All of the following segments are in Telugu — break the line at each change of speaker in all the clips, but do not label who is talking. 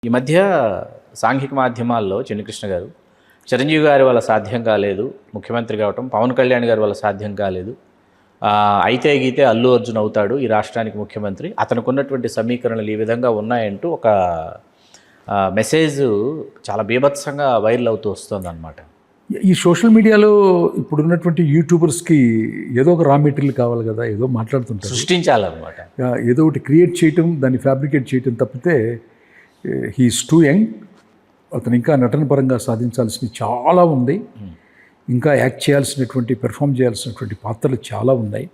ఈ మధ్య సాంఘిక మాధ్యమాల్లో చిన్నకృష్ణ గారు చిరంజీవి గారి వల్ల సాధ్యం కాలేదు ముఖ్యమంత్రి కావటం, పవన్ కళ్యాణ్ గారి వల్ల సాధ్యం కాలేదు, అయితే గీతే అల్లు అర్జున్ అవుతాడు ఈ రాష్ట్రానికి ముఖ్యమంత్రి, అతనికి ఉన్నటువంటి సమీకరణలు ఈ విధంగా ఉన్నాయంటూ ఒక మెసేజ్ చాలా బీభత్సంగా వైరల్ అవుతూ వస్తుందన్నమాట.
ఈ సోషల్ మీడియాలో ఇప్పుడున్నటువంటి యూట్యూబర్స్కి ఏదో ఒక రా మెటీరియల్ కావాలి కదా, ఏదో మాట్లాడుతుంటారు,
సృష్టించాలన్నమాట,
ఏదో ఒకటి క్రియేట్ చేయటం, దాన్ని ఫ్యాబ్రికేట్ చేయటం తప్పితే హీఈస్ టూ యంగ్. అతను ఇంకా నటన పరంగా సాధించాల్సినవి చాలా ఉంది, ఇంకా యాక్ట్ చేయాల్సినటువంటి, పెర్ఫామ్ చేయాల్సినటువంటి పాత్రలు చాలా ఉన్నాయి.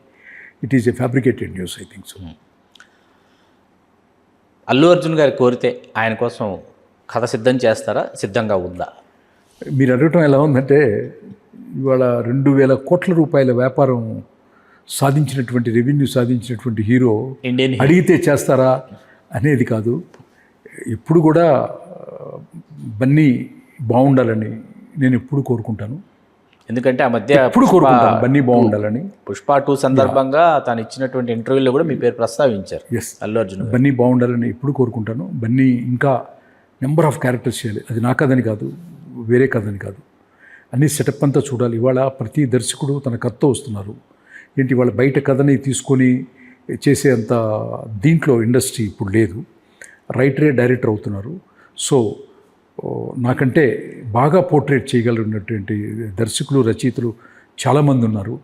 It is a fabricated news, I think so.
Allu Arjun గారి కోరితే ఆయన కోసం కథ సిద్ధం చేస్తారా, సిద్ధంగా ఉందా?
మీరు అడగటం ఎలా ఉందంటే, ఇవాళ 2000 కోట్ల రూపాయల వ్యాపారం సాధించినటువంటి, రెవెన్యూ సాధించినటువంటి హీరో
ఇండియన్
అడిగితే చేస్తారా అనేది కాదు. ఎప్పుడు కూడా బన్నీ బాగుండాలని నేను ఎప్పుడు కోరుకుంటాను.
ఎందుకంటే ఆ మధ్య
ఎప్పుడు కోరుకుంటాను బన్నీ బాగుండాలని.
పుష్ప 2 సందర్భంగా తాను ఇచ్చినటువంటి ఇంటర్వ్యూలో కూడా మీ పేరు ప్రస్తావించారు.
ఎస్,
అల్లు అర్జున్
బన్నీ బాగుండాలని ఎప్పుడు కోరుకుంటాను. బన్నీ ఇంకా నెంబర్ ఆఫ్ క్యారెక్టర్స్ చేయాలి. అది నా కథని కాదు, వేరే కథని కాదు, అన్ని సెటప్ అంతా చూడాలి. ఇవాళ ప్రతి దర్శకుడు తన కథతో వస్తున్నారు. ఏంటి వాళ్ళ బయట కథని తీసుకొని చేసేంత దీంట్లో ఇండస్ట్రీ ఇప్పుడు లేదు. రైటరే డైరెక్టర్ అవుతున్నారు. సో నాకంటే బాగా పోర్ట్రేట్ చేయగలిగినటువంటి దర్శకులు, రచయితలు చాలామంది ఉన్నారు.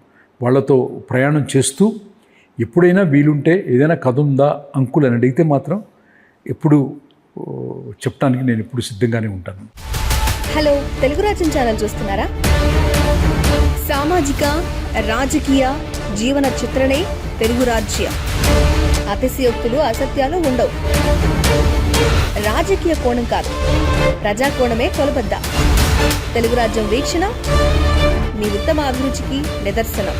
వాళ్ళతో ప్రయాణం చేస్తూ ఎప్పుడైనా వీలుంటే ఏదైనా కథ ఉందా అంకుల్ అని అడిగితే మాత్రం ఎప్పుడు చెప్పడానికి నేను ఎప్పుడు సిద్ధంగానే ఉంటాను.
హలో, తెలుగు రాజ్యం ఛానల్ చూస్తున్నారా? సామాజిక, రాజకీయ, జీవన చిత్రణే తెలుగు రాజ్యం. అతిశయోక్తులు, అసత్యాలు ఉండవు. రాజకీయ కోణం కాదు, ప్రజా కోణమే కొలబద్ద. తెలుగు రాజ్యం వీక్షణ మీ ఉత్తమ అభిరుచికి నిదర్శనం.